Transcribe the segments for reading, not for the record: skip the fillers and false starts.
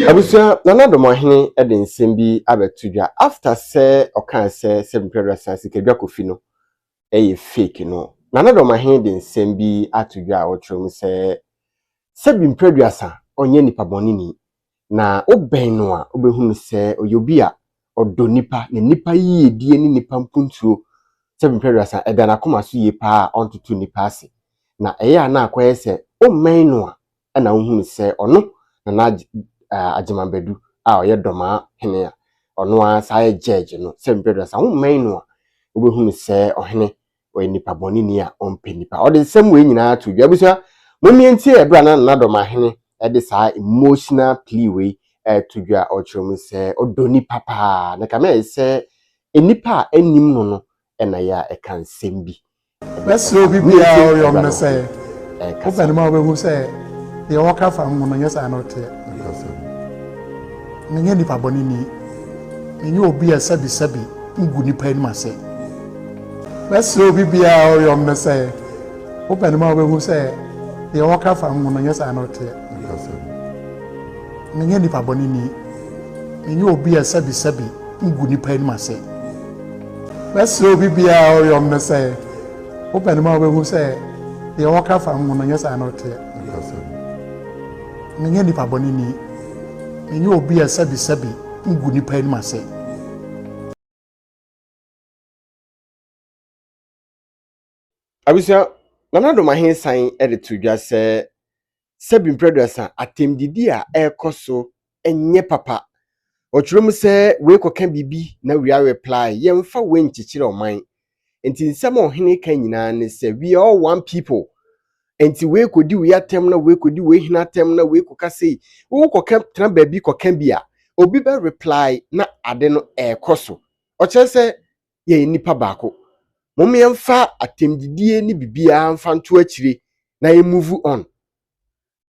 Abusia nana Dormahene e de nsem bi abetudwa after say okan say imperial science kedwa kofi no e fake no nana Dormahene de nsem bi atudwa a wotrom say imperial sa onye nipa bonini na oben no a obehunu say oyobi a odo nipa ne nipa yi edie ni nipa mpuntuo imperial sa e da na Kumasi ye pa ontutu nipa ase na eya na akoye say o men no a na ohunu say ono na Ajimambedu a oye Dormahene a ono a sae judge no imperial sa wo men no a obehunu say ohene oye nipa bonini a ompe nipa o de same we nyina atudwa busa momienti ebra na Dormahene e de sa emotional plea we tudwa ochrom say odoni papa na kama say enipa anim no no na ya e kan sembi let's obi bia o yom na say open ma obehu say the waka fam no yes anot ninye nipa bonini ninye obi sabi ngu nipa anim ase let's obi bia o yom na say open ma obehu say the waka fam no yes anot ninye nipa bonini ninye obi sabi ngu nipa anim ase let's obi bia o yom na say open ma obehu say the waka fam no yes anot ninye nipa bonini ninye obi sabi ngu nipa anim ase abusia nana Dormahene sign e tudwa say imperial sa atemdidi a ekoso enye papa ochrom say we koka bibi na we reply yemfa we nchichire oman enti nsem ohene kan nyina ne say we all one people enti we kodi we atem na we kodi we hina atem na we koka say wo koka tena baby koka bia obi be reply na ade no ekoso oche say ye nipa baako mom yemfa atemdidie ni bibia mfa nto akire na ye move on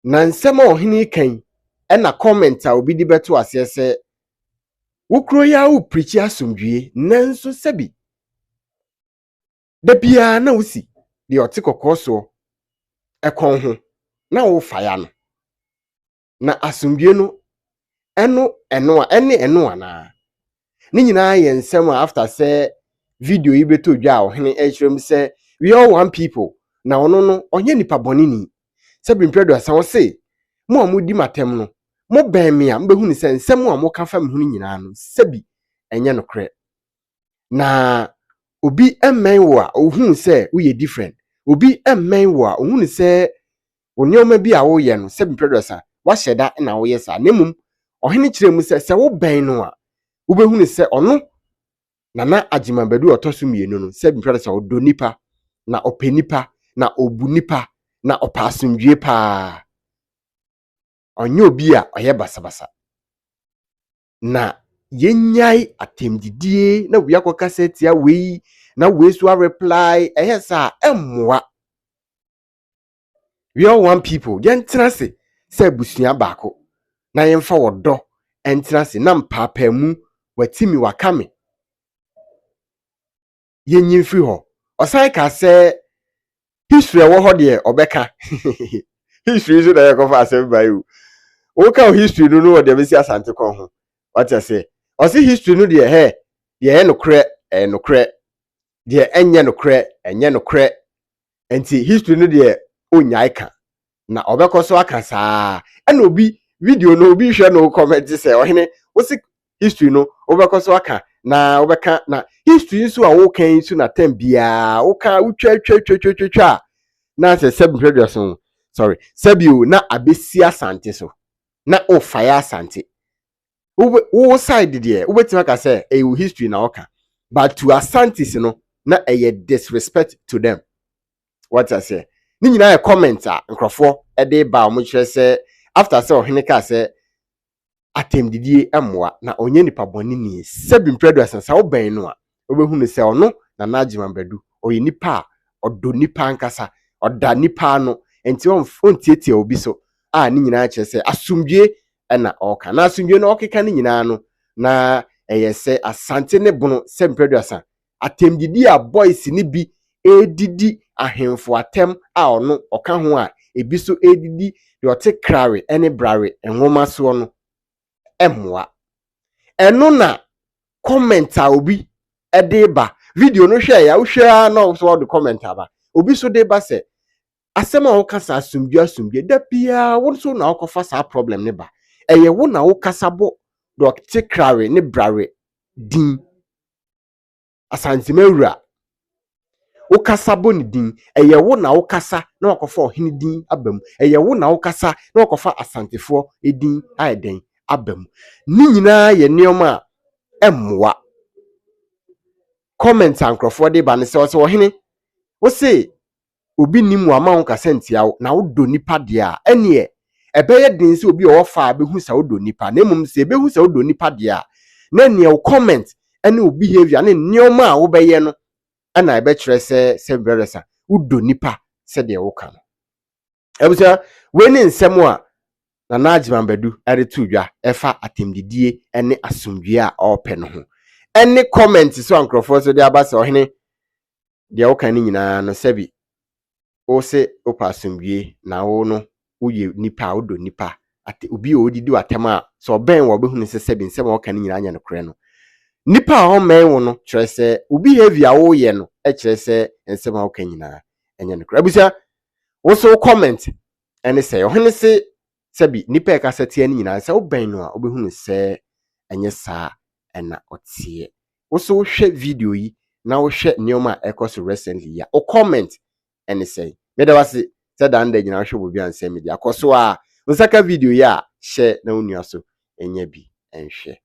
na nsem ohene kan na comment a obi di beto ase say wukro ya wo preach asomdwie nanso sabi da bia na wusi de otikokoso ekon ho na wo faya no na asomdwie no eno ana ni nyina ye nsem after say video yi beto dwa ohene ehirem say we all one people na ono no onye nipa bonini sabi imperial sa wo say mo amudi matem no mo ben me a mbehu ni say nsem a mo ka fa me hu nyina no sabi enye no kre na obi emmen wo a ohun say we ye different obi emmen wo a ohun say onyoma bi a wo ye no sabi imperial sa wa hyeda na wo ye sa nemum ohene kire mu say wo ben no a wo behu ni say ono nana Ajimambedu otoso mienu no sabi imperial sa odo nipa na openipa na obu nipa na opasumdwie pa onye obi a oye basabasa na yenyai atemdidie na we akoka setia we na we so reply ehesa emmoa we all one people yentrase se busua baako na yemfa wodo entrase na mpapa mu watimi wakame yenyimfri ho osai ka se history wo ho de obeka history so da yakofa asem bayu woka history no de besi asante kon ho what I say osi history no de he ye no kre de enye no kre enti history no de onyai ka na obekoso aka saa ena obi video no obi hwe no comment say ohene wosi history no obekoso aka na obeka na history nso a wo kan nso na tem bia wo ka utwa na say seven previous sorry sebio na abesi asante so na o fire asante wo side there wetin ka say e history na oka but to asantis no na a disrespect to them what I say ni nyina e comment a nkrofo e dey ba mo kire say after say ohene ka say atemdidie emwa na onye nipa boni ni sebi previous sa wo ben no a obehu ne say ono na Ajimambedu oye nipa odo nipa nkasa oda nipa no enti ontietie obi so a ni nyina kire say asumdwie na oka na asumdwie no okeka ni nyina no na eyese asante ne bono sempreduasa atemdidi a boys ni bi edidi ahemfo atem a ono oka ho a ebi so edidi de ote krare ene brare enwoma so no emmoa eno na comment a obi ede ba video no hwe ya wo hwe na so do comment aba obi so de ba se asem a wo kasa asumdue da bia wo so na wo fa sa problem ne ba eye wo na wo kasa bo do ote krare ne brare din asantimawura wo kasa bo ne din eye wo na wo kasa na wakofa ohene din abam eye wo na wo kasa na wakofa asantefo edin aiden abam ni nyina ye neoma emmoa comment ankrofo de ba ne se ohene wo se obi nimu ama wo kasa ntia wo na wo do nipa de a ene ebeye din se obi o fa behu sa wo do nipa na emum se behu sa wo do nipa de a na ne wo comment ene o behavior ne neoma a wo beye no ana ebe kire se bresa udo nipa se de wo kan ebusa we ni nsem a na najiman bedu ere tudwa efa atemdidie ene asumdue a ope no ho ene comment so ankrofo so de abase ohene de wo kan ni nyina no sebi o se opa asumdue na wo no uye nipa udo nipa ate obi odidi watema so ben wo behunu se sebi nsem wo kan ni nyina anya no kure no nipa a men wo no kire se obi behavior wo ye no e kire se ensem a wo kan nyina enya no kure abusia wo so comment ene se ohene se sebi nipa e ka sete ani nyina se wo ben no a obehunu se enye saa ena otie wo so hwe video yi na wo hwe neoma ekoso recently ya o comment ene se me da wase se da nda nyina hwe bobi anse media akoso a nsaka video ya hye na onua so enya bi enhwe